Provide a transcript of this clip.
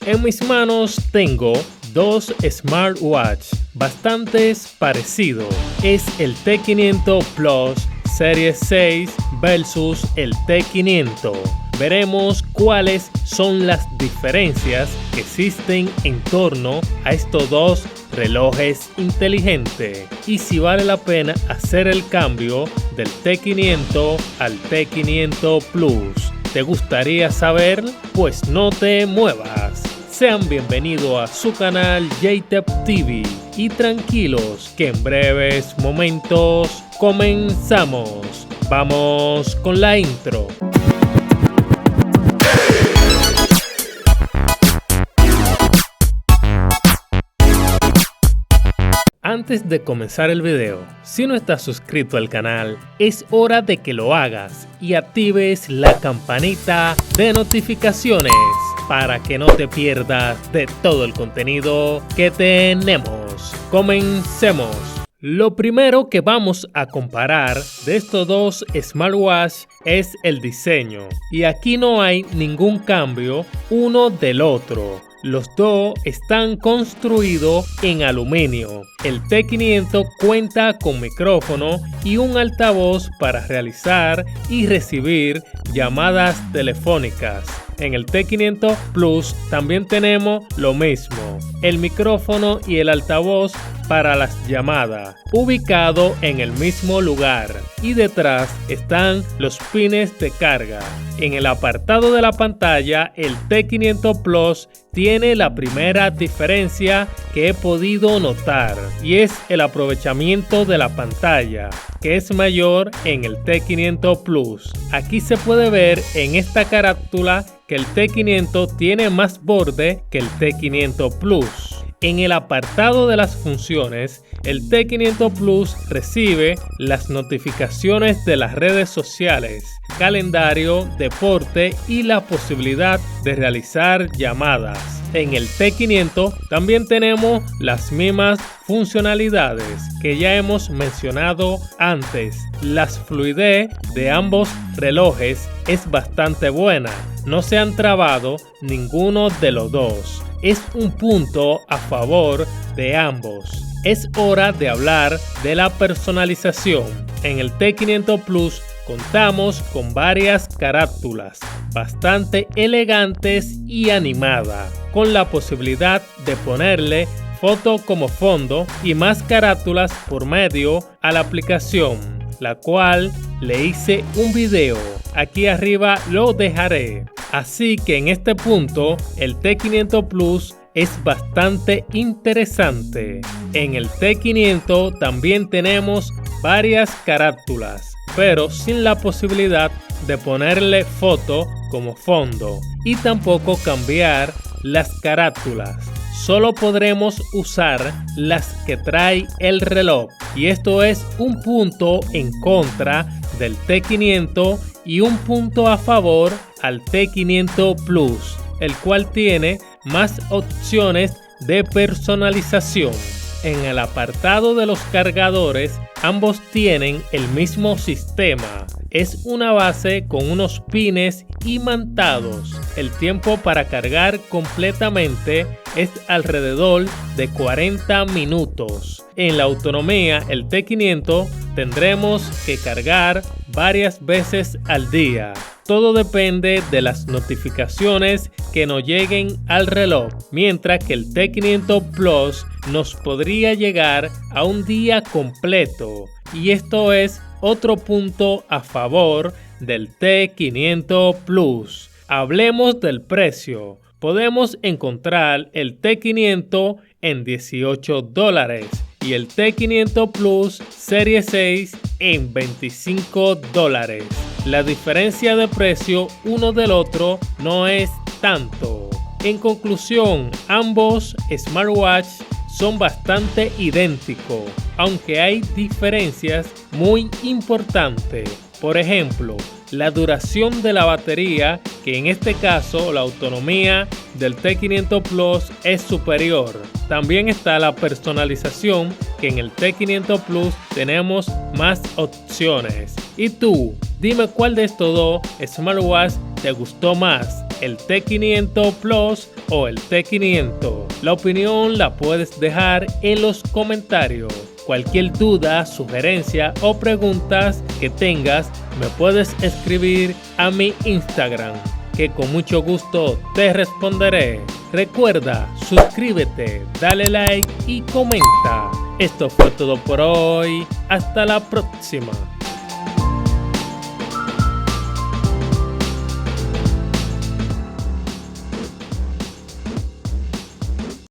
En mis manos tengo dos smartwatch bastante parecidos. Es el T500 Plus Serie 6 versus el T500. Veremos cuáles son las diferencias que existen en torno a estos dos relojes inteligentes y si vale la pena hacer el cambio del T500 al T500 Plus. ¿Te gustaría saber? Pues no te muevas. Sean bienvenidos a su canal JTech TV y tranquilos que en breves momentos comenzamos. Vamos con la intro. Antes de comenzar el video, si no estás suscrito al canal, es hora de que lo hagas y actives la campanita de notificaciones para que no te pierdas de todo el contenido que tenemos. Comencemos. Lo primero que vamos a comparar de estos dos smartwatch es el diseño y aquí no hay ningún cambio uno del otro. Los dos están construidos en aluminio. El T500 cuenta con micrófono y un altavoz para realizar y recibir llamadas telefónicas. En el T500 Plus también tenemos lo mismo, el micrófono y el altavoz para las llamadas, ubicado en el mismo lugar, y detrás están los pines de carga. En el apartado de la pantalla, el T500 Plus tiene la primera diferencia que he podido notar, y es el aprovechamiento de la pantalla, que es mayor en el T500 Plus. Aquí se puede ver en esta carátula que el T500 tiene más borde que el T500 Plus. En el apartado de las funciones, el T500 Plus recibe las notificaciones de las redes sociales, calendario, deporte y la posibilidad de realizar llamadas. En el T500 también tenemos las mismas funcionalidades que ya hemos mencionado antes. La fluidez de ambos relojes es bastante buena, no se han trabado ninguno de los dos. Es un punto a favor de ambos. Es hora de hablar de la personalización. En el T500 Plus contamos con varias carátulas bastante elegantes y animadas, con la posibilidad de ponerle foto como fondo y más carátulas por medio a la aplicación, la cual le hice un video. Aquí arriba lo dejaré. Así que en este punto el T500 Plus es bastante interesante. En el T500 también tenemos varias carátulas, pero sin la posibilidad de ponerle foto como fondo y tampoco cambiar las carátulas. Solo podremos usar las que trae el reloj y esto es un punto en contra del T500 y un punto a favor al T500 Plus, el cual tiene más opciones de personalización. En el apartado de los cargadores, ambos tienen el mismo sistema. Es una base con unos pines imantados. El tiempo para cargar completamente es alrededor de 40 minutos. En la autonomía, el T500 tendremos que cargar varias veces al día. Todo depende de las notificaciones que nos lleguen al reloj, mientras que el T500 Plus nos podría llegar a un día completo. Y esto es otro punto a favor del T500 Plus. Hablemos del precio. Podemos encontrar el T500 en $18 y el T500 Plus Serie 6 en $25. La diferencia de precio uno del otro no es tanto. En conclusión, ambos smartwatch son bastante idénticos, aunque hay diferencias muy importantes. Por ejemplo, la duración de la batería, que en este caso la autonomía del T500 Plus es superior. También está la personalización, que en el T500 Plus tenemos más opciones. ¿Y tú? Dime cuál de estos dos smartwatch te gustó más, el T500 Plus o el T500. La opinión la puedes dejar en los comentarios. Cualquier duda, sugerencia o preguntas que tengas, me puedes escribir a mi Instagram, que con mucho gusto te responderé. Recuerda, suscríbete, dale like y comenta. Esto fue todo por hoy. Hasta la próxima.